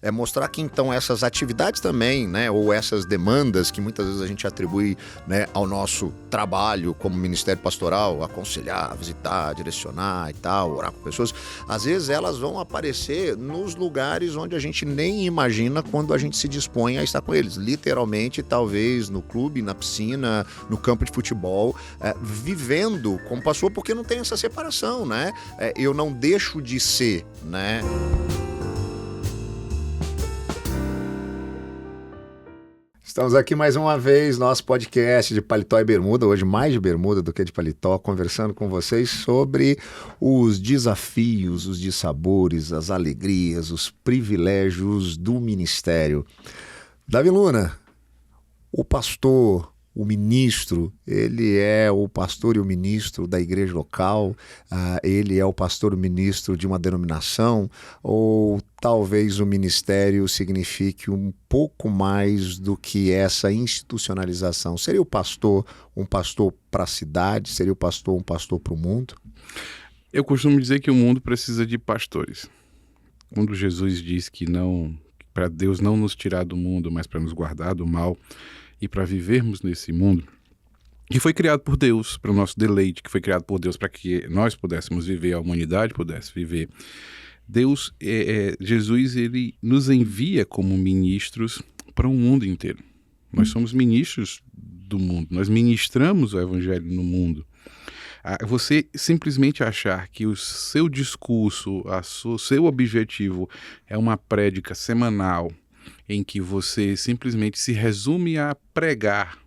É mostrar que então essas atividades também, né, ou essas demandas que muitas vezes a gente atribui, né, ao nosso trabalho como ministério pastoral, aconselhar, visitar, direcionar e tal, orar com pessoas, às vezes elas vão aparecer nos lugares onde a gente nem imagina quando a gente se dispõe a estar com eles. Literalmente, talvez no clube, na piscina, no campo de futebol, vivendo como pastor, porque não tem essa separação, né? Eu não deixo de ser, né? Estamos aqui mais uma vez, nosso podcast de Paletó e Bermuda, hoje mais de bermuda do que de paletó, conversando com vocês sobre os desafios, os dissabores, as alegrias, os privilégios do ministério. Davi Luna, o pastor, o ministro, ele é o pastor e o ministro da igreja local, ele é o pastor e o ministro de uma denominação, ou talvez o ministério signifique um pouco mais do que essa institucionalização? Seria o pastor um pastor para a cidade? Seria o pastor um pastor para o mundo? Eu costumo dizer que o mundo precisa de pastores. Quando Jesus diz que não, para Deus não nos tirar do mundo, mas para nos guardar do mal, e para vivermos nesse mundo que foi criado por Deus, para o nosso deleite, que foi criado por Deus para que nós pudéssemos viver, a humanidade pudesse viver. Deus, Jesus, ele nos envia como ministros para o mundo inteiro. Nós somos ministros do mundo, nós ministramos o evangelho no mundo. Você simplesmente achar que o seu discurso, o seu objetivo é uma prédica semanal, em que você simplesmente se resume a pregar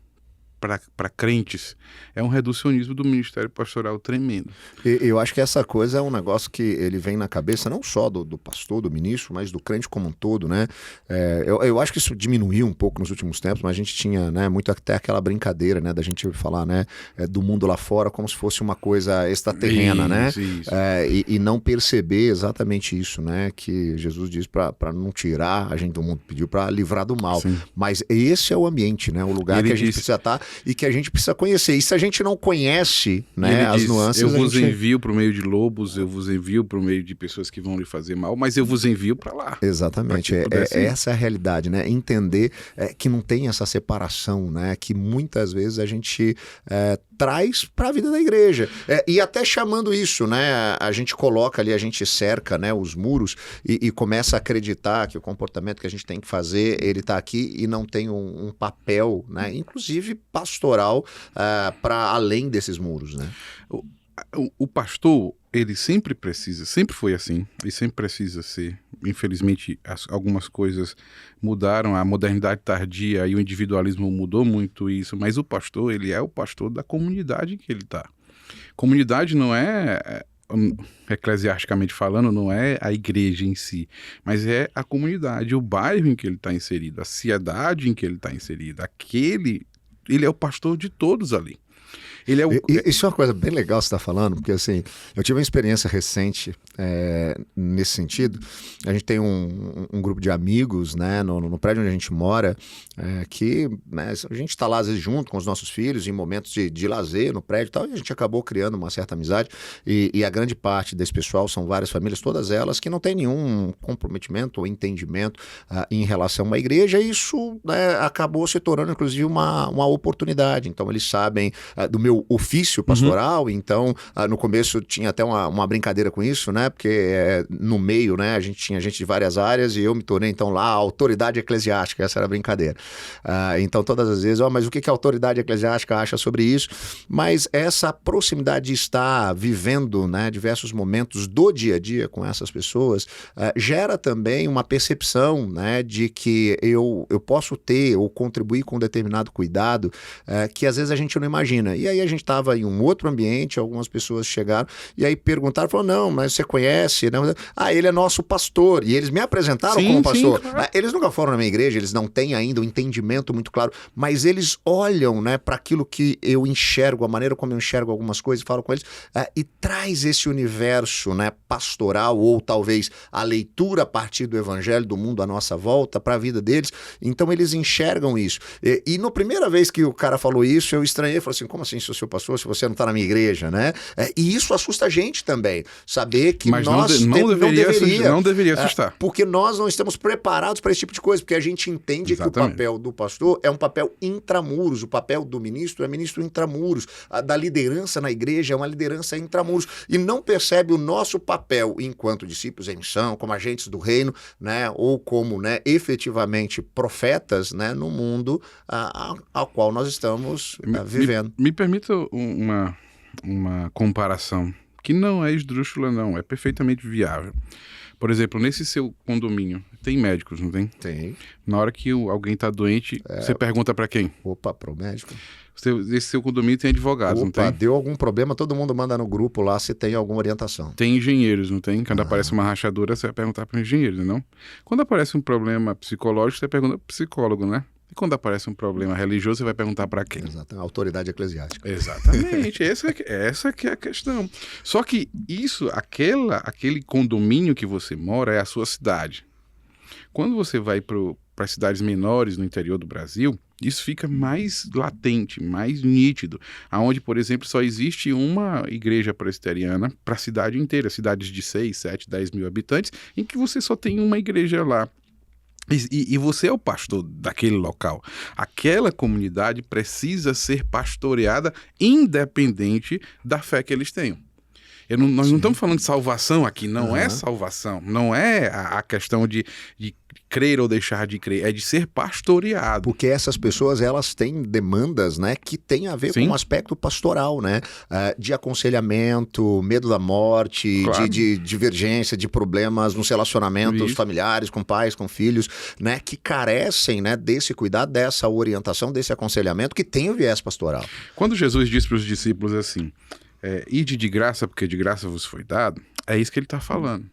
para crentes, é um reducionismo do ministério pastoral tremendo. Eu acho que essa coisa é um negócio que ele vem na cabeça não só do pastor, do ministro, mas do crente como um todo, né? Eu acho que isso diminuiu um pouco nos últimos tempos, mas a gente tinha, né, muito até aquela brincadeira, né, da gente falar, né, do mundo lá fora como se fosse uma coisa extraterrena, né? Isso. E não perceber exatamente isso, né, que Jesus diz para não tirar a gente do mundo, pediu para livrar do mal. Sim. Mas esse é o ambiente, né, o lugar que a gente precisa estar e que a gente precisa conhecer. E se a gente não conhece, né, as nuances... Eu vos envio para o meio de lobos, eu vos envio para o meio de pessoas que vão lhe fazer mal, mas eu vos envio para lá. Exatamente. Essa é a realidade, né? Entender que não tem essa separação, né? Que muitas vezes a gente traz para a vida da igreja. E até chamando isso, né? A gente coloca ali, a gente cerca, né, os muros e começa a acreditar que o comportamento que a gente tem que fazer, ele está aqui e não tem um papel, né? Inclusive pastoral, para além desses muros, né? O pastor, ele sempre foi assim, e sempre precisa ser. Infelizmente, algumas coisas mudaram, a modernidade tardia e o individualismo mudou muito isso, mas o pastor, ele é o pastor da comunidade em que ele está. Comunidade não é, eclesiasticamente falando, não é a igreja em si, mas é a comunidade, o bairro em que ele está inserido, a cidade em que ele está inserido, ele é o pastor de todos ali. Isso é uma coisa bem legal que você está falando, porque assim, eu tive uma experiência recente nesse sentido. A gente tem um grupo de amigos, né, no prédio onde a gente mora, que, né, a gente está lá às vezes junto com os nossos filhos em momentos de lazer no prédio e tal, e a gente acabou criando uma certa amizade, e a grande parte desse pessoal são várias famílias, todas elas que não tem nenhum comprometimento ou entendimento em relação à igreja, e isso, né, acabou se tornando inclusive uma oportunidade. Então eles sabem do meu ofício pastoral, então no começo tinha até uma brincadeira com isso, né, porque no meio, né, a gente tinha gente de várias áreas e eu me tornei então lá a autoridade eclesiástica, essa era a brincadeira. Então todas as vezes, mas o que a autoridade eclesiástica acha sobre isso? Mas essa proximidade de estar vivendo, né, diversos momentos do dia a dia com essas pessoas, gera também uma percepção, né, de que eu posso ter ou contribuir com um determinado cuidado que às vezes a gente não imagina. E aí a gente estava em um outro ambiente, algumas pessoas chegaram e aí perguntaram, falaram, não, mas você conhece? Não? Ele é nosso pastor. E eles me apresentaram como pastor. Sim, claro. Eles nunca foram na minha igreja, eles não têm ainda um entendimento muito claro, mas eles olham, né, para aquilo que eu enxergo, a maneira como eu enxergo algumas coisas, falo com eles, e traz esse universo, né, pastoral, ou talvez a leitura a partir do evangelho do mundo à nossa volta para a vida deles. Então eles enxergam isso. E na primeira vez que o cara falou isso, eu estranhei, falei assim, como assim? sou seu pastor se você não está na minha igreja, né? E isso assusta a gente também, saber que Mas nós não deveria assustar. Porque nós não estamos preparados para esse tipo de coisa, porque a gente entende que o papel do pastor é um papel intramuros, o papel do ministro é ministro intramuros, a da liderança na igreja é uma liderança intramuros, e não percebe o nosso papel enquanto discípulos em missão, como agentes do reino, né, ou como, né, efetivamente profetas, né, no mundo ao qual nós estamos vivendo. Me permita uma comparação que não é esdrúxula, não, é perfeitamente viável. Por exemplo, nesse seu condomínio, tem médicos, não tem? Tem. Na hora que alguém está doente, você pergunta para quem? Opa, pro médico. Esse seu condomínio tem advogados, não tem? Deu algum problema, todo mundo manda no grupo lá se tem alguma orientação. Tem engenheiros, não tem? Quando aparece uma rachadura, você vai perguntar para o engenheiro, não? Quando aparece um problema psicológico, você pergunta para o psicólogo, né? E quando aparece um problema religioso, você vai perguntar para quem? Exato, a autoridade eclesiástica. Exatamente, essa que é a questão. Só que aquele condomínio que você mora é a sua cidade. Quando você vai para as cidades menores no interior do Brasil, isso fica mais latente, mais nítido, aonde, por exemplo, só existe uma igreja presbiteriana para a cidade inteira, cidades de 6, 7, 10 mil habitantes, em que você só tem uma igreja lá. E você é o pastor daquele local. Aquela comunidade precisa ser pastoreada independente da fé que eles tenham. Nós não estamos falando de salvação aqui, não é salvação, não é a questão de crer ou deixar de crer, é de ser pastoreado. Porque essas pessoas, elas têm demandas, né, que tem a ver com o aspecto pastoral, né, de aconselhamento, medo da morte, claro, de divergência, de problemas nos relacionamentos familiares, com pais, com filhos, né, que carecem, né, desse cuidado, dessa orientação, desse aconselhamento que tem o viés pastoral. Quando Jesus disse para os discípulos assim, ide de graça porque de graça vos foi dado, é isso que ele está falando.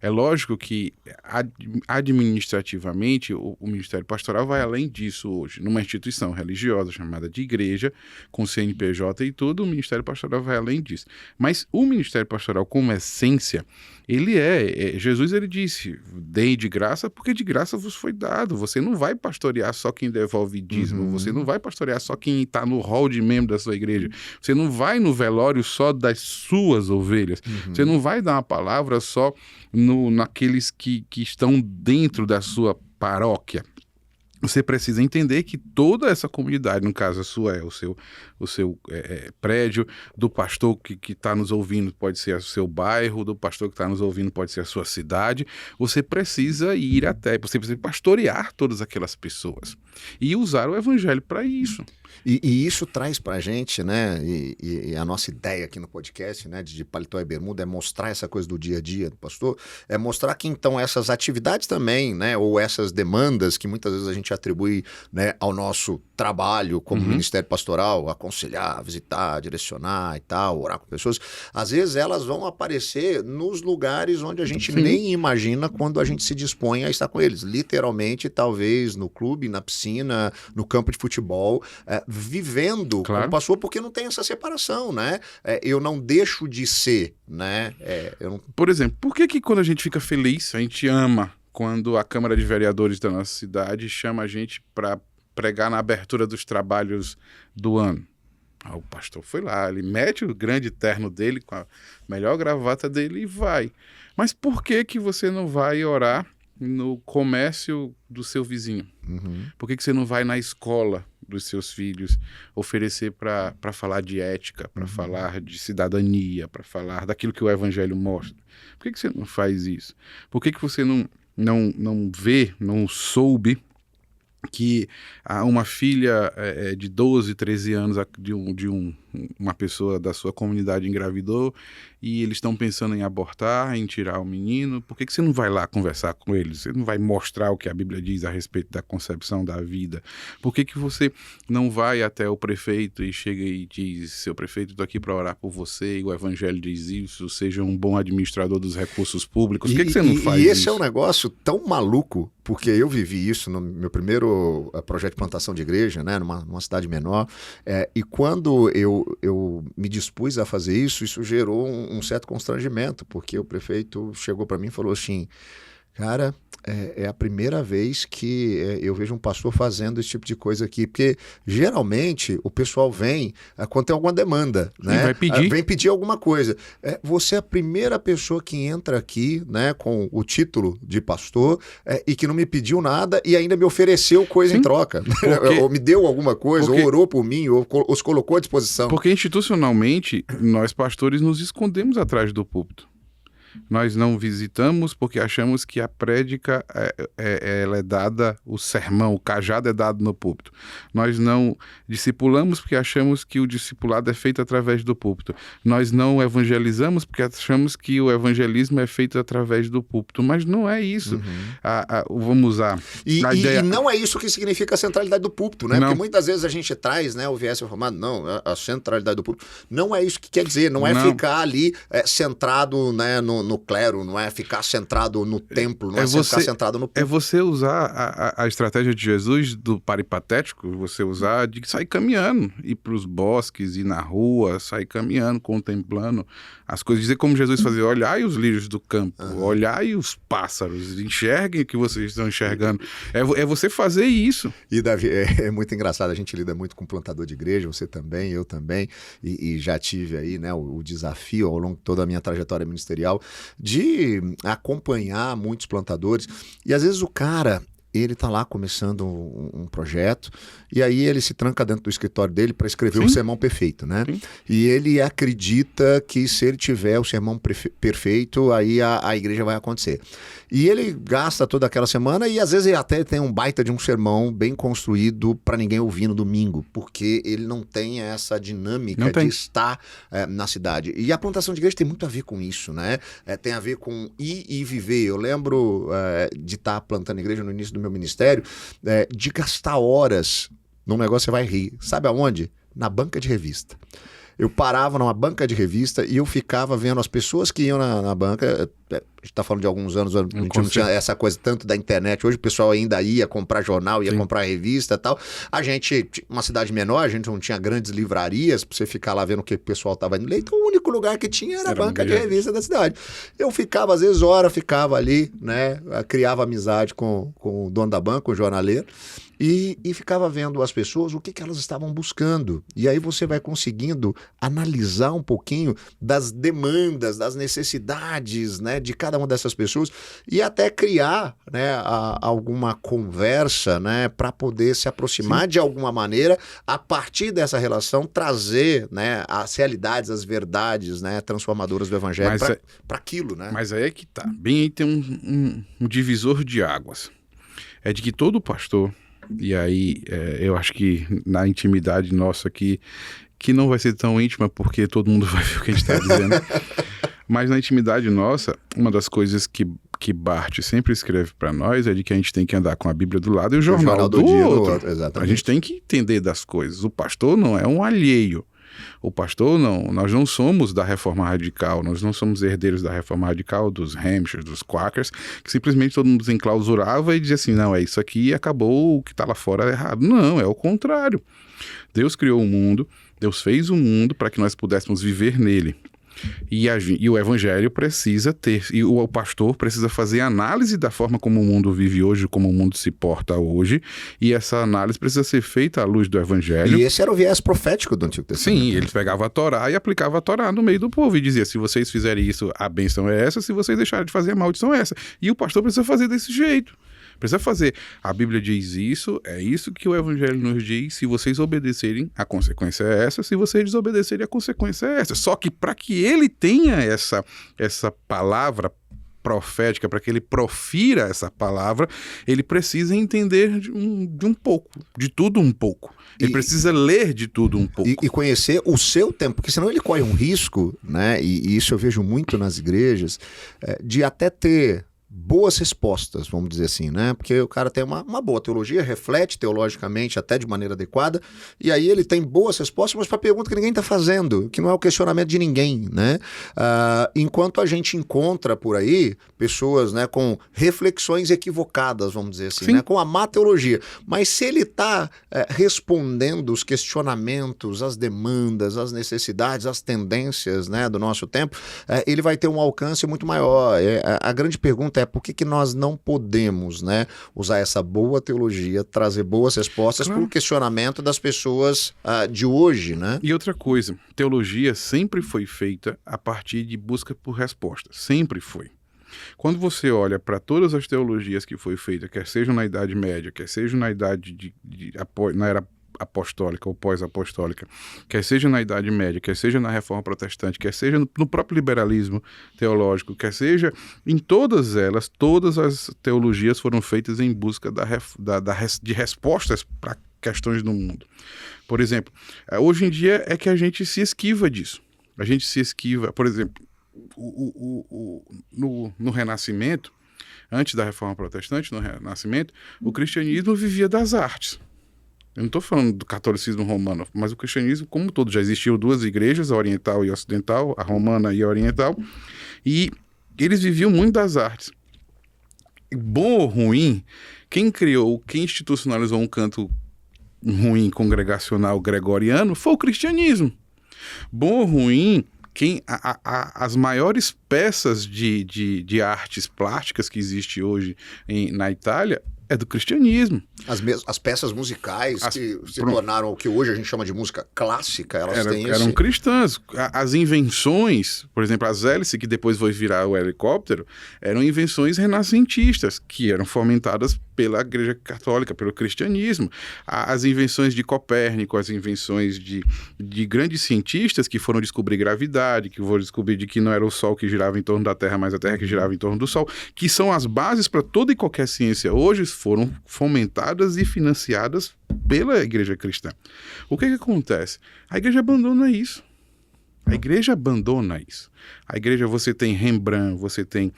É lógico que administrativamente o Ministério Pastoral vai além disso hoje. Numa instituição religiosa chamada de igreja, com CNPJ e tudo, o Ministério Pastoral vai além disso. Mas o Ministério Pastoral como essência, Jesus ele disse, dei de graça porque de graça vos foi dado. Você não vai pastorear só quem devolve dízimo, você não vai pastorear só quem está no hall de membro da sua igreja, você não vai no velório só das suas ovelhas, você não vai dar uma palavra só naqueles que estão dentro da sua paróquia. Você precisa entender que toda essa comunidade, no caso a sua é o seu prédio, do pastor que está nos ouvindo pode ser o seu bairro, do pastor que está nos ouvindo pode ser a sua cidade. Você precisa ir você precisa pastorear todas aquelas pessoas e usar o evangelho para isso. E isso traz para a gente, né, e a nossa ideia aqui no podcast, né, de Paletó e Bermuda, é mostrar essa coisa do dia a dia do pastor, é mostrar que então essas atividades também, né, ou essas demandas que muitas vezes a gente atribui, né, ao nosso trabalho como ministério pastoral, aconselhar, visitar, direcionar e tal, orar com pessoas, às vezes elas vão aparecer nos lugares onde a gente nem imagina quando a gente se dispõe a estar com eles, literalmente, talvez no clube, na piscina, no campo de futebol, vivendo como pastor, porque não tem essa separação, né? Eu não deixo de ser, né? Por exemplo, por que quando a gente fica feliz, a gente ama quando a Câmara de Vereadores da nossa cidade chama a gente para pregar na abertura dos trabalhos do ano? O pastor foi lá, ele mete o grande terno dele com a melhor gravata dele e vai. Mas por que você não vai orar no comércio do seu vizinho? Por que você não vai na escola dos seus filhos oferecer para falar de ética, para falar de cidadania, para falar daquilo que o evangelho mostra? Por que você não faz isso? Por que você não vê, não soube que uma filha de 12, 13 anos uma pessoa da sua comunidade engravidou e eles estão pensando em abortar, em tirar o menino? Por que você não vai lá conversar com eles? Você não vai mostrar o que a Bíblia diz a respeito da concepção da vida? Por que você não vai até o prefeito e chega e diz, seu prefeito, estou aqui para orar por você, e o evangelho diz isso, seja um bom administrador dos recursos públicos? Por que você não faz isso? E esse é um negócio tão maluco, porque eu vivi isso no meu primeiro projeto de plantação de igreja, né, numa cidade menor, e quando eu me dispus a fazer isso gerou um certo constrangimento, porque o prefeito chegou para mim e falou assim, Cara, é a primeira vez que eu vejo um pastor fazendo esse tipo de coisa aqui, porque geralmente o pessoal vem quando tem alguma demanda, né? vai pedir. Vem pedir alguma coisa. Você é a primeira pessoa que entra aqui, né, com o título de pastor e que não me pediu nada e ainda me ofereceu coisa em troca. Ou me deu alguma coisa, ou orou por mim, ou os colocou à disposição. Porque institucionalmente, nós pastores nos escondemos atrás do púlpito. Nós não visitamos porque achamos que a prédica ela é dada, o sermão, o cajado é dado no púlpito. Nós não discipulamos porque achamos que o discipulado é feito através do púlpito. Nós não evangelizamos porque achamos que o evangelismo é feito através do púlpito. Mas não é isso. Vamos usar a ideia... E não é isso que significa a centralidade do púlpito, né? Não. Porque muitas vezes a gente traz, né, o viés reformado, não, a centralidade do púlpito. Não é isso que quer dizer, não é ficar ali centrado, né, no clero, não é ficar centrado no templo, não ficar centrado no púlpito. É você usar a estratégia de Jesus do paripatético, você usar de sair caminhando, ir para os bosques, ir na rua, sair caminhando, contemplando as coisas. Dizer como Jesus fazia, olhai os lírios do campo, olhai os pássaros, enxerguem o que vocês estão enxergando. É você fazer isso. E Davi, é muito engraçado, a gente lida muito com plantador de igreja, você também, eu também, e já tive aí, né, o desafio ao longo de toda a minha trajetória ministerial de acompanhar muitos plantadores, e às vezes o cara, ele tá lá começando um projeto, e aí ele se tranca dentro do escritório dele para escrever o sermão perfeito, né? Sim. E ele acredita que se ele tiver o sermão perfeito, aí a igreja vai acontecer. E ele gasta toda aquela semana e às vezes ele até tem um baita de um sermão bem construído para ninguém ouvir no domingo, porque ele não tem essa dinâmica de estar na cidade. E a plantação de igreja tem muito a ver com isso, né? Tem a ver com ir e viver. Eu lembro de estar plantando igreja no início do meu ministério, de gastar horas num negócio, você vai rir. Sabe aonde? Na banca de revista. Eu parava numa banca de revista e eu ficava vendo as pessoas que iam na banca. A gente está falando de alguns anos, a gente não tinha essa coisa tanto da internet. Hoje o pessoal ainda ia comprar jornal, ia comprar revista e tal. A gente, uma cidade menor, a gente não tinha grandes livrarias para você ficar lá vendo o que o pessoal estava indo ler. Então o único lugar que tinha era a banca de revista da cidade. Eu ficava, às vezes, ficava ali, né? Criava amizade com o dono da banca, com o jornaleiro. E ficava vendo as pessoas, o que elas estavam buscando. E aí você vai conseguindo analisar um pouquinho das demandas, das necessidades, né, de cada uma dessas pessoas e até criar, né, alguma conversa, né, para poder se aproximar de alguma maneira, a partir dessa relação, trazer, né, as realidades, as verdades, né, transformadoras do evangelho para aquilo. Né? Mas aí é que tá. Bem aí tem um divisor de águas. É de que todo pastor... E aí, eu acho que na intimidade nossa aqui, que não vai ser tão íntima porque todo mundo vai ver o que a gente está dizendo, mas na intimidade nossa, uma das coisas que Bart sempre escreve para nós é de que a gente tem que andar com a Bíblia do lado e o jornal do outro. Exatamente. A gente tem que entender das coisas. O pastor não é um alheio. O pastor não, nós não somos da Reforma Radical, nós não somos herdeiros da Reforma Radical, dos Hampshires, dos Quakers, que simplesmente todo mundo enclausurava e dizia assim, não, é isso aqui e acabou, o que está lá fora é errado. Não, é o contrário. Deus criou o mundo, Deus fez o mundo para que nós pudéssemos viver nele. E o evangelho precisa ter, e o pastor precisa fazer análise da forma como o mundo vive hoje, como o mundo se porta hoje, e essa análise precisa ser feita à luz do evangelho. E esse era o viés profético do Antigo Testamento. Sim, ele pegava a Torá e aplicava a Torá no meio do povo e dizia, se vocês fizerem isso, a bênção é essa, se vocês deixarem de fazer, a maldição é essa. E o pastor precisa fazer desse jeito. Precisa fazer. A Bíblia diz isso, é isso que o Evangelho nos diz. Se vocês obedecerem, a consequência é essa. Se vocês desobedecerem, a consequência é essa. Só que para que ele tenha essa palavra profética, para que ele profira essa palavra, ele precisa entender de um pouco, de tudo um pouco. Ele precisa ler de tudo um pouco. E conhecer o seu tempo, porque senão ele corre um risco, né? E isso eu vejo muito nas igrejas, de até ter boas respostas, vamos dizer assim, né? Porque o cara tem uma boa teologia, reflete teologicamente até de maneira adequada, e aí ele tem boas respostas, mas para pergunta que ninguém está fazendo, que não é o questionamento de ninguém, né? Enquanto a gente encontra por aí pessoas, né, com reflexões equivocadas, vamos dizer assim, né, com a má teologia, mas se ele está respondendo os questionamentos, as demandas, as necessidades, as tendências, né, do nosso tempo, ele vai ter um alcance muito maior. A grande pergunta pergunta é por que nós não podemos, né, usar essa boa teologia, trazer boas respostas para o questionamento das pessoas de hoje, né? E outra coisa, teologia sempre foi feita a partir de busca por respostas, sempre foi. Quando você olha para todas as teologias que foi feita, quer seja na Idade Média, quer seja na idade na era apostólica ou pós-apostólica, quer seja na Idade Média, quer seja na Reforma Protestante, quer seja no próprio liberalismo teológico, quer seja em todas elas, todas as teologias foram feitas em busca de respostas para questões do mundo. Por exemplo, hoje em dia é que a gente se esquiva disso. A gente se esquiva, por exemplo, no Renascimento, antes da Reforma Protestante, no Renascimento, o cristianismo vivia das artes. Eu não estou falando do catolicismo romano, mas o cristianismo, como todo, já existiam duas igrejas, a oriental e a ocidental, a romana e a oriental, e eles viviam muito das artes. Bom ou ruim, quem institucionalizou um canto ruim congregacional gregoriano foi o cristianismo. Bom ou ruim, as maiores peças de artes plásticas que existe hoje na Itália é do cristianismo. As peças musicais que se tornaram o que hoje a gente chama de música clássica, eram cristãs. As invenções, por exemplo, as hélices, que depois foi virar o helicóptero, eram invenções renascentistas, que eram fomentadas pela Igreja Católica, pelo cristianismo. As invenções de Copérnico, as invenções de grandes cientistas que foram descobrir gravidade, que foram descobrir de que não era o Sol que girava em torno da Terra, mas a Terra que girava em torno do Sol, que são as bases para toda e qualquer ciência hoje, foram fomentadas e financiadas pela Igreja Cristã. O que acontece? A Igreja abandona isso. A Igreja abandona isso. A Igreja, você tem Rembrandt, você tem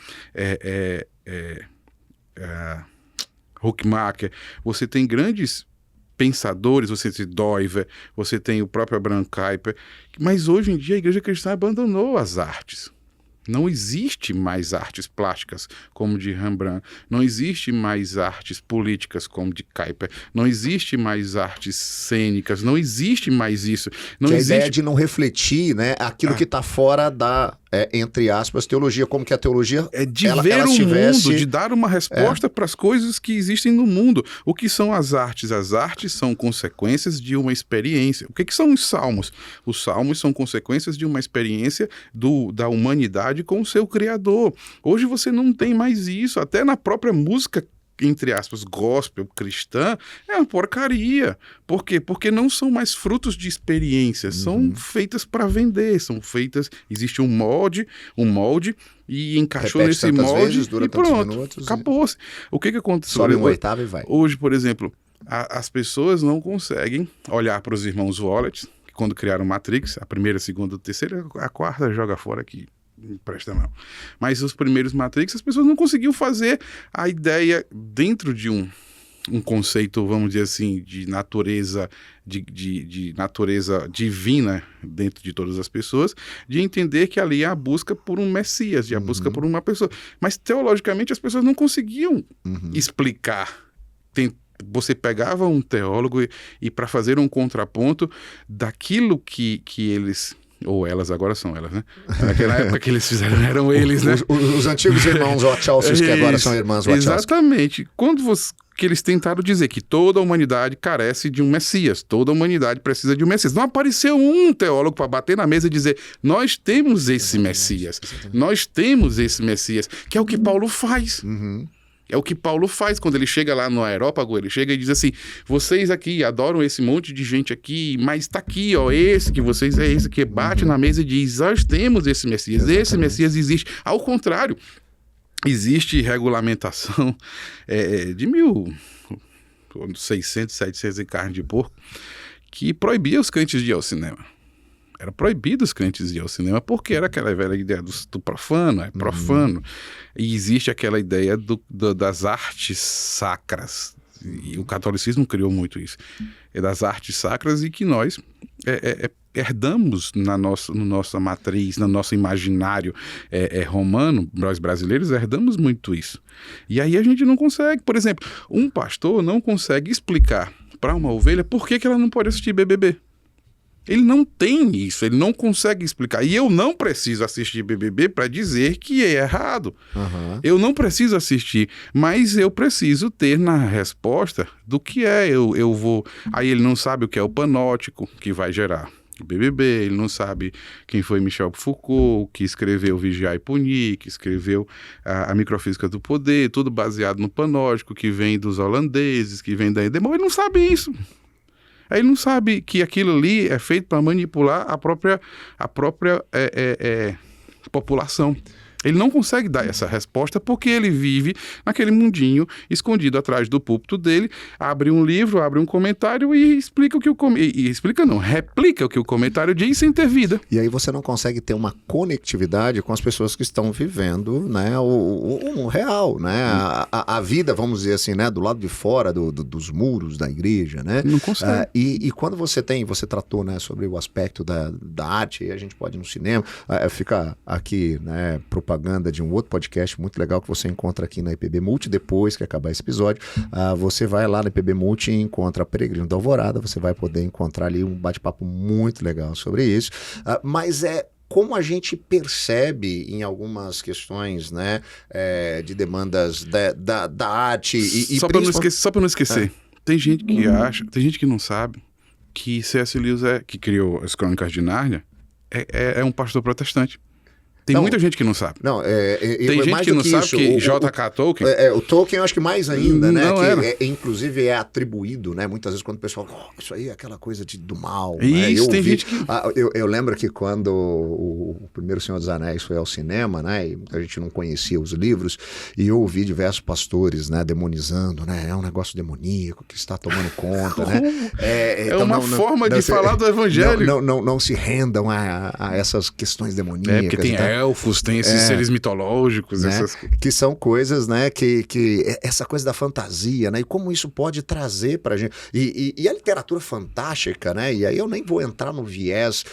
Huckmacher, você tem grandes pensadores, você tem Doiver, você tem o próprio Abraham Kuyper, mas hoje em dia a Igreja Cristã abandonou as artes. Não existe mais artes plásticas como de Rembrandt, não existe mais artes políticas como de Kuyper, não existe mais artes cênicas, não existe mais isso. Não existe... A ideia de não refletir, né, aquilo que está fora da, entre aspas, teologia, como que a teologia... É de ver o mundo, de dar uma resposta para as coisas que existem no mundo. O que são as artes? As artes são consequências de uma experiência. O que são os salmos? Os salmos são consequências de uma experiência da humanidade com o seu Criador. Hoje você não tem mais isso, até na própria música, entre aspas, gospel, cristã, é uma porcaria. Por quê? Porque não são mais frutos de experiências, são feitas para vender, são feitas, existe um molde, e encaixou nesse molde vezes, dura e pronto, minutos, acabou-se. O que acontece? Sobe uma oitava e vai. Hoje, por exemplo, as pessoas não conseguem olhar para os irmãos Wallace, que quando criaram Matrix, a primeira, a segunda, a terceira, a quarta joga fora aqui. Presta não. Mas os primeiros Matrix, as pessoas não conseguiam fazer a ideia dentro de um conceito, vamos dizer assim, de natureza, de natureza divina dentro de todas as pessoas, de entender que ali é a busca por um Messias, a busca por uma pessoa. Mas teologicamente as pessoas não conseguiam explicar. Você pegava um teólogo e para fazer um contraponto daquilo que eles... Ou elas, agora são elas, né? Naquela época que eles fizeram, eram eles, né? Os antigos irmãos Wachowskis, que agora são irmãs Wachowskis. Exatamente. Que eles tentaram dizer que toda a humanidade carece de um Messias, toda a humanidade precisa de um Messias. Não apareceu um teólogo para bater na mesa e dizer, nós temos esse Messias, nós temos esse Messias, que é o que Paulo faz. É o que Paulo faz quando ele chega lá no Areópago, ele chega e diz assim, vocês aqui adoram esse monte de gente aqui, mas está aqui, ó, esse que vocês é esse que bate na mesa e diz, nós temos esse Messias, esse Messias existe. Ao contrário, existe regulamentação de 1600, 700 em carne de porco, que proibia os crentes de ir ao cinema. Era proibido os crentes ir ao cinema porque era aquela velha ideia do profano, é profano. E existe aquela ideia das artes sacras. E o catolicismo criou muito isso. É das artes sacras e que nós herdamos na nossa matriz, no nosso imaginário romano, nós brasileiros herdamos muito isso. E aí a gente não consegue. Por exemplo, um pastor não consegue explicar para uma ovelha por que ela não pode assistir BBB. Ele não tem isso, ele não consegue explicar. E eu não preciso assistir BBB para dizer que é errado. Uhum. Eu não preciso assistir, mas eu preciso ter na resposta do que é. Eu vou... Aí ele não sabe o que é o panótico que vai gerar o BBB, ele não sabe quem foi Michel Foucault, que escreveu Vigiar e Punir, que escreveu a Microfísica do Poder, tudo baseado no panótico, que vem dos holandeses, que vem da Edemol. Ele não sabe isso. Ele não sabe que aquilo ali é feito para manipular a própria população. Ele não consegue dar essa resposta porque ele vive naquele mundinho escondido atrás do púlpito dele, abre um livro, abre um comentário e explica o que replica o que o comentário diz sem ter vida. E aí você não consegue ter uma conectividade com as pessoas que estão vivendo, né, o real, né, a vida, vamos dizer assim, né, do lado de fora dos muros da igreja, né? Não consegue. E quando você tratou, né, sobre o aspecto da arte, e a gente pode ir no cinema, fica aqui, né, propaganda de um outro podcast muito legal que você encontra aqui na IPB Multi. Depois que acabar esse episódio, você vai lá na IPB Multi e encontra Peregrino da Alvorada. Você vai poder encontrar ali um bate-papo muito legal sobre isso. Mas como a gente percebe em algumas questões, né, de demandas da arte e só para não esquecer, tem gente que acha, tem gente que não sabe que C.S. Lewis que criou as Crônicas de Nárnia é um pastor protestante. Tem muita gente que não sabe. Tem gente que não sabe que J.K. Tolkien... O Tolkien eu acho que mais ainda, né? Que inclusive é atribuído, né? Muitas vezes quando o pessoal fala, isso aí é aquela coisa do mal. Isso, né? Tem gente que... Eu lembro que quando o primeiro Senhor dos Anéis foi ao cinema, né? E a gente não conhecia os livros, e eu ouvi diversos pastores, né? Demonizando, né? É um negócio demoníaco que está tomando conta, né? Então, uma forma de falar do evangelho. Não se rendam a essas questões demoníacas. Porque tem elfos, tem esses seres mitológicos, né? Que são coisas, né, que essa coisa da fantasia, né, e como isso pode trazer pra gente, e a literatura fantástica, né, e aí eu nem vou entrar no viés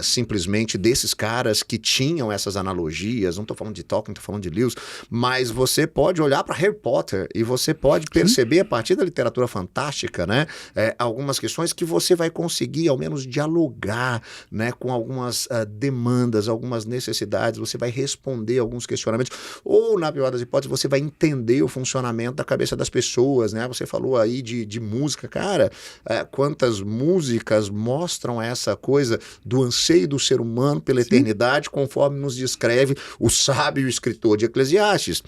simplesmente desses caras que tinham essas analogias, não tô falando de Tolkien, tô falando de Lewis, mas você pode olhar para Harry Potter e você pode perceber a partir da literatura fantástica, né, algumas questões que você vai conseguir ao menos dialogar, né, com algumas demandas, algumas necessidades, você vai responder alguns questionamentos, ou na pior das hipóteses, você vai entender o funcionamento da cabeça das pessoas, né? Você falou aí de música, cara, quantas músicas mostram essa coisa do anseio do ser humano pela eternidade, conforme nos descreve o sábio escritor de Eclesiastes.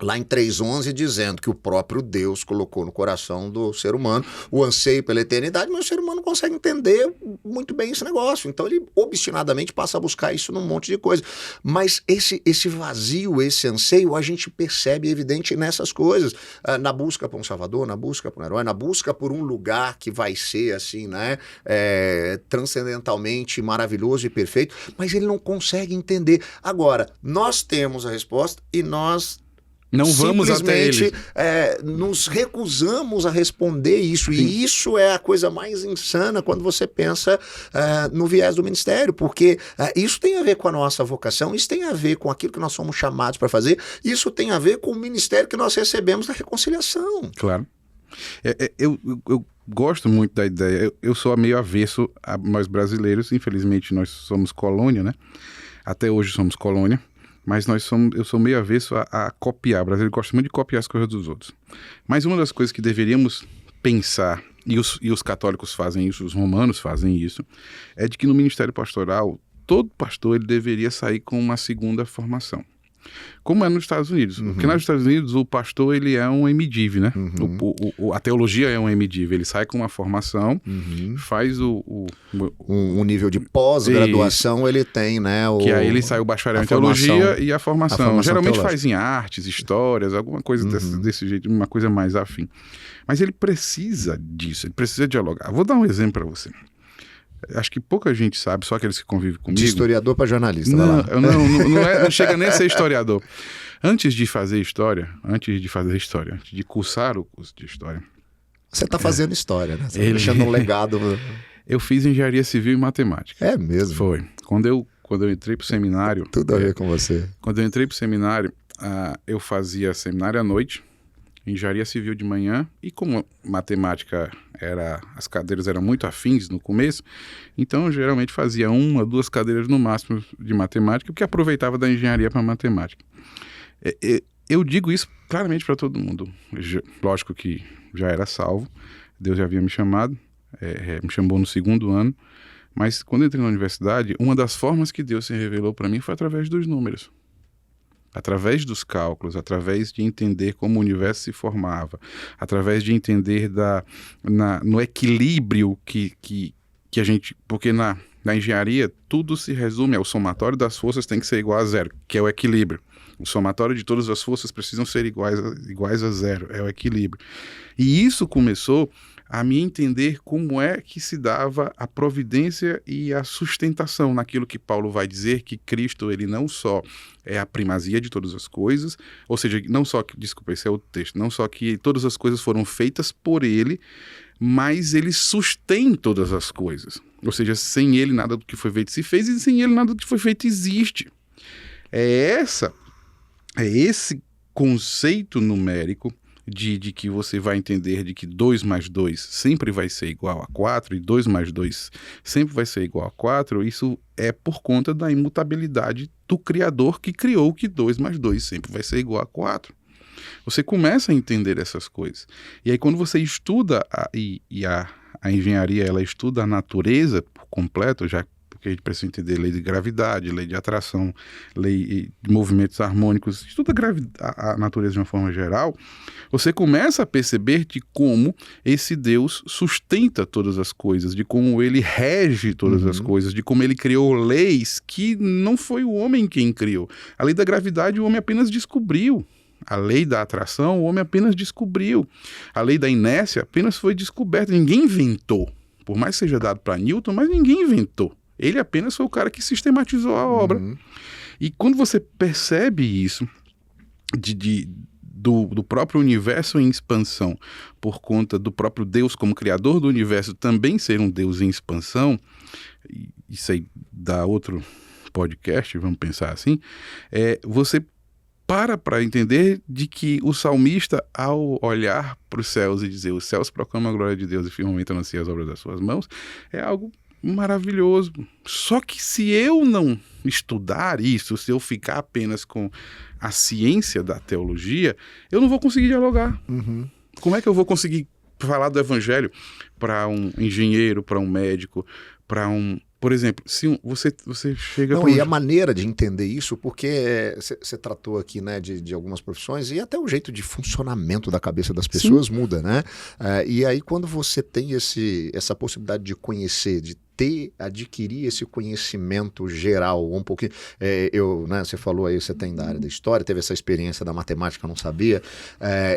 Lá em 3:11, dizendo que o próprio Deus colocou no coração do ser humano o anseio pela eternidade, mas o ser humano não consegue entender muito bem esse negócio. Então ele obstinadamente passa a buscar isso num monte de coisa. Mas esse vazio, esse anseio, a gente percebe evidente nessas coisas. Na busca por um salvador, na busca por um herói, na busca por um lugar que vai ser assim, né, transcendentalmente maravilhoso e perfeito, mas ele não consegue entender. Agora, nós temos a resposta e nós não vamos até ele. Nos recusamos a responder isso. Sim. E isso é a coisa mais insana quando você pensa no viés do ministério, porque isso tem a ver com a nossa vocação, isso tem a ver com aquilo que nós somos chamados para fazer, isso tem a ver com o ministério que nós recebemos da reconciliação. Claro. Eu gosto muito da ideia. Eu sou meio avesso a nós brasileiros, infelizmente nós somos colônia, né? Até hoje somos colônia. Mas eu sou meio avesso a copiar. O brasileiro gosta muito de copiar as coisas dos outros. Mas uma das coisas que deveríamos pensar, e os católicos fazem isso, os romanos fazem isso, é de que no ministério pastoral, todo pastor ele deveria sair com uma segunda formação. Como é nos Estados Unidos. Uhum. Porque nos Estados Unidos o pastor ele é um MDiv, né? Uhum. A teologia é um MDiv. Ele sai com uma formação, faz um nível de pós-graduação ele tem, né? Que aí ele sai o bacharel em teologia e a formação geralmente teológica. Faz em artes, histórias, alguma coisa desse jeito, uma coisa mais afim. Mas ele precisa disso, ele precisa dialogar. Vou dar um exemplo para você. Acho que pouca gente sabe, só aqueles que convivem comigo. De historiador para jornalista, não chega nem a ser historiador. Antes de cursar o curso de história. Você está fazendo história, né? Você está deixando um legado. Eu fiz engenharia civil e matemática. É mesmo? Foi. Quando eu entrei para o seminário... Tudo a ver com você. Quando eu entrei para o seminário, eu fazia seminário à noite engenharia civil de manhã, e como matemática as cadeiras eram muito afins no começo, então eu geralmente fazia 1 a 2 cadeiras no máximo de matemática, porque aproveitava da engenharia para matemática. Eu digo isso claramente para todo mundo. Lógico que já era salvo, Deus já havia me chamado, me chamou no 2º ano, mas quando eu entrei na universidade, uma das formas que Deus se revelou para mim foi através dos números. Através dos cálculos, através de entender como o universo se formava, através de entender no equilíbrio que a gente... Porque na engenharia, tudo se resume ao somatório das forças tem que ser igual a 0, que é o equilíbrio. O somatório de todas as forças precisam ser iguais a 0, é o equilíbrio. E isso começou a me entender como é que se dava a providência e a sustentação naquilo que Paulo vai dizer, que Cristo, ele não só é a primazia de todas as coisas, ou seja, não só que, desculpa, esse é o texto, não só que todas as coisas foram feitas por ele, mas ele sustém todas as coisas. Ou seja, sem ele nada do que foi feito se fez, e sem ele nada do que foi feito existe. É esse conceito numérico de que você vai entender de que 2 mais 2 sempre vai ser igual a 4 e 2 mais 2 sempre vai ser igual a 4, isso é por conta da imutabilidade do Criador que criou que 2 mais 2 sempre vai ser igual a 4. Você começa a entender essas coisas. E aí quando você estuda a engenharia, ela estuda a natureza por completo, já porque a gente precisa entender lei de gravidade, lei de atração, lei de movimentos harmônicos, estuda a natureza de uma forma geral, você começa a perceber de como esse Deus sustenta todas as coisas, de como ele rege todas as coisas, de como ele criou leis que não foi o homem quem criou. A lei da gravidade o homem apenas descobriu. A lei da atração o homem apenas descobriu. A lei da inércia apenas foi descoberta, ninguém inventou. Por mais que seja dado para Newton, mas ninguém inventou. Ele apenas foi o cara que sistematizou a obra. E quando você percebe isso, do próprio universo em expansão, por conta do próprio Deus como criador do universo também ser um Deus em expansão, isso aí dá outro podcast, vamos pensar assim, você para entender de que o salmista, ao olhar para os céus e dizer os céus proclamam a glória de Deus e firmamente anuncia as obras das suas mãos, é algo maravilhoso. Só que se eu não estudar isso, se eu ficar apenas com a ciência da teologia, eu não vou conseguir dialogar. Como é que eu vou conseguir falar do evangelho para um engenheiro, para um médico, para um... Por exemplo, se você chega... Não, e a maneira de entender isso, porque você tratou aqui, né, de algumas profissões, e até o jeito de funcionamento da cabeça das pessoas muda, né? E aí quando você tem essa possibilidade de conhecer, de adquirir esse conhecimento geral, um pouquinho, você falou aí, você tem da área da história, teve essa experiência da matemática, eu não sabia,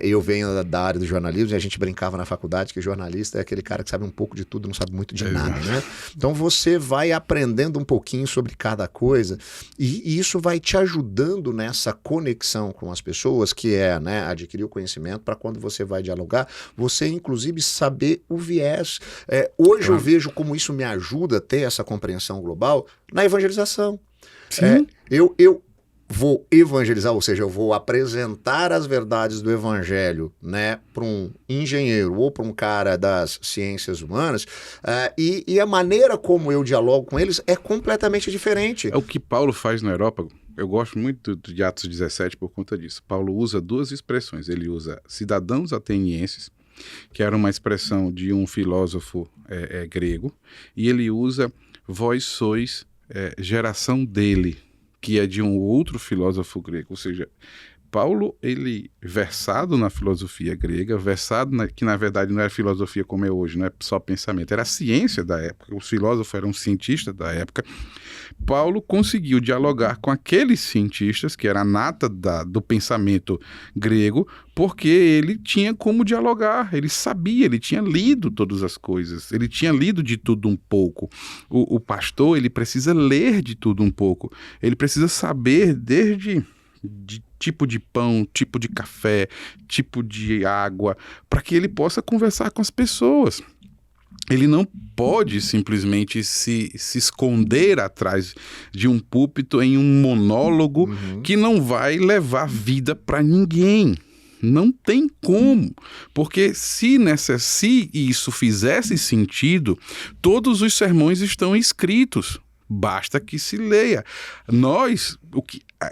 eu venho da área do jornalismo, e a gente brincava na faculdade que jornalista é aquele cara que sabe um pouco de tudo, não sabe muito de nada, né? Então você vai aprendendo um pouquinho sobre cada coisa, e isso vai te ajudando nessa conexão com as pessoas, que é, né, adquirir o conhecimento para quando você vai dialogar, você inclusive saber o viés. Hoje eu vejo como isso me ajuda a ter essa compreensão global na evangelização. Eu vou evangelizar, ou seja, eu vou apresentar as verdades do evangelho, né, para um engenheiro ou para um cara das ciências humanas, e a maneira como eu dialogo com eles é completamente diferente. É o que Paulo faz no Areópago. Eu gosto muito de Atos 17 por conta disso. Paulo usa 2 expressões. Ele usa cidadãos atenienses, que era uma expressão de um filósofo grego, e ele usa vós sois geração dele, que é de um outro filósofo grego. Ou seja, Paulo, ele versado na filosofia grega, que na verdade não era filosofia como é hoje, não é só pensamento, era a ciência da época, os filósofos eram cientistas da época. Paulo conseguiu dialogar com aqueles cientistas, que era a nata do pensamento grego, porque ele tinha como dialogar, ele sabia, ele tinha lido todas as coisas, ele tinha lido de tudo um pouco. O pastor, ele precisa ler de tudo um pouco, ele precisa saber desde de tipo de pão, tipo de café, tipo de água, para que ele possa conversar com as pessoas. Ele não pode simplesmente se esconder atrás de um púlpito em um monólogo que não vai levar vida para ninguém. Não tem como, porque se isso fizesse sentido, todos os sermões estão escritos, basta que se leia. Nós,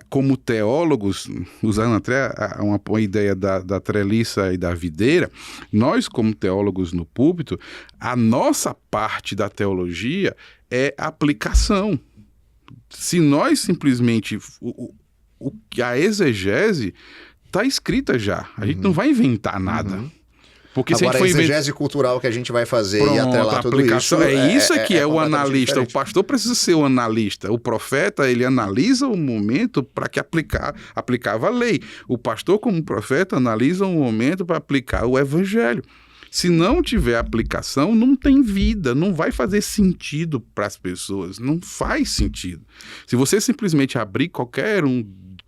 como teólogos, usando até uma ideia da treliça e da videira, nós como teólogos no púlpito, a nossa parte da teologia é aplicação. Se nós simplesmente... a exegese está escrita já. A gente não vai inventar nada. Porque agora, a exegese cultural que a gente vai fazer e atrelar tudo isso... Isso que é o analista. Diferente. O pastor precisa ser o analista. O profeta, ele analisa o momento para que aplicava a lei. O pastor, como profeta, analisa o momento para aplicar o evangelho. Se não tiver aplicação, não tem vida, não vai fazer sentido para as pessoas, não faz sentido. Se você simplesmente abrir qualquer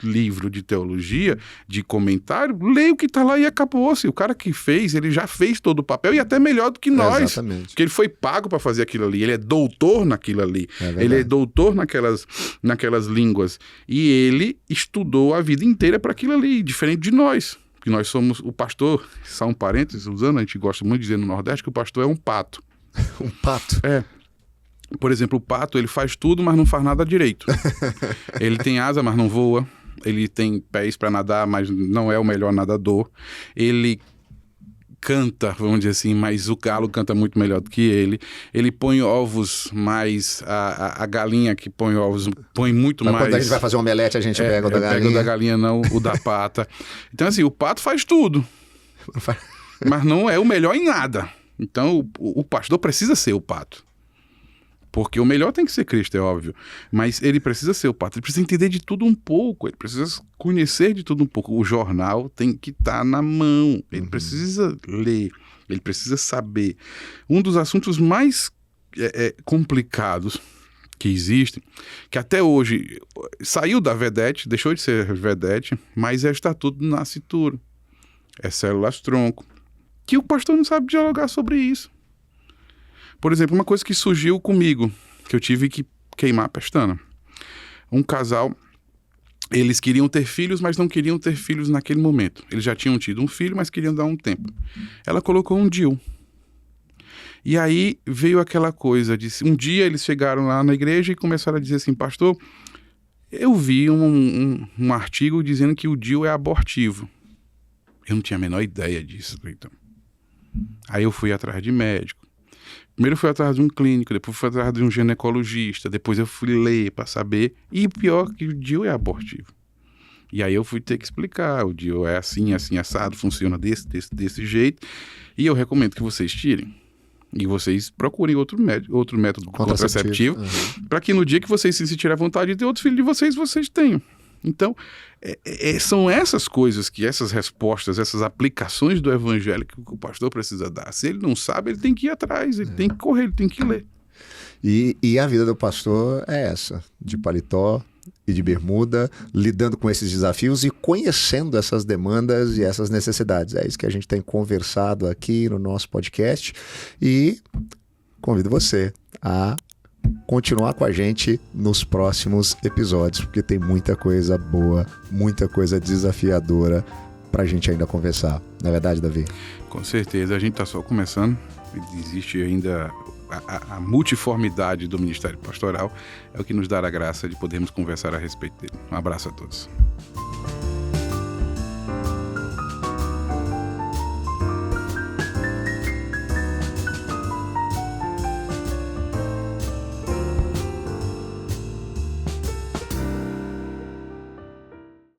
livro de teologia, de comentário, leia o que está lá e acabou-se. O cara que fez, ele já fez todo o papel e até melhor do que nós. Exatamente. Porque ele foi pago para fazer aquilo ali, ele é doutor naquilo ali, ele é doutor naquelas línguas e ele estudou a vida inteira para aquilo ali, diferente de nós. Que nós somos o pastor, só um parênteses, usando, a gente gosta muito de dizer no Nordeste que o pastor é um pato. Um pato? É. Por exemplo, o pato, ele faz tudo, mas não faz nada direito. Ele tem asa, mas não voa. Ele tem pés para nadar, mas não é o melhor nadador. Ele canta, vamos dizer assim, mas o galo canta muito melhor do que ele. Ele põe ovos, mas a galinha que põe ovos põe muito mais... Quando a gente vai fazer um omelete, a gente pega o da galinha. Pega o da galinha, não o da pata. Então, assim, o pato faz tudo, mas não é o melhor em nada. Então, o pastor precisa ser o pato. Porque o melhor tem que ser Cristo, é óbvio. Mas ele precisa ser o pato, ele precisa entender de tudo um pouco, ele precisa conhecer de tudo um pouco. O jornal tem que estar na mão, ele precisa ler, ele precisa saber. Um dos assuntos mais complicados que existem, que até hoje saiu da Vedete, deixou de ser Vedete, mas é Estatuto do Nascituro, é células-tronco, que o pastor não sabe dialogar sobre isso. Por exemplo, uma coisa que surgiu comigo, que eu tive que queimar a pestana. Um casal, eles queriam ter filhos, mas não queriam ter filhos naquele momento. Eles já tinham tido um filho, mas queriam dar um tempo. Ela colocou um DIU. E aí veio aquela coisa de... Um dia eles chegaram lá na igreja e começaram a dizer assim, pastor, eu vi um artigo dizendo que o DIU é abortivo. Eu não tinha a menor ideia disso. Então. Aí eu fui atrás de médico. Primeiro eu fui atrás de um clínico, depois fui atrás de um ginecologista, depois eu fui ler para saber. E pior que o DIU é abortivo. E aí eu fui ter que explicar, o DIU é assim, assim, assado, funciona desse jeito. E eu recomendo que vocês tirem. E vocês procurem outro método contraceptivo para que no dia que vocês se sentirem à vontade de ter outro filho de vocês, vocês tenham. Então, são essas coisas, essas respostas, essas aplicações do evangelho que o pastor precisa dar. Se ele não sabe, ele tem que ir atrás, ele tem que correr, ele tem que ler. E a vida do pastor é essa, de paletó e de bermuda, lidando com esses desafios e conhecendo essas demandas e essas necessidades. É isso que a gente tem conversado aqui no nosso podcast e convido você a continuar com a gente nos próximos episódios, porque tem muita coisa boa, muita coisa desafiadora pra gente ainda conversar. Não é verdade, Davi? Com certeza, a gente tá só começando, existe ainda a multiformidade do Ministério Pastoral, é o que nos dá a graça de podermos conversar a respeito dele. Um abraço a todos.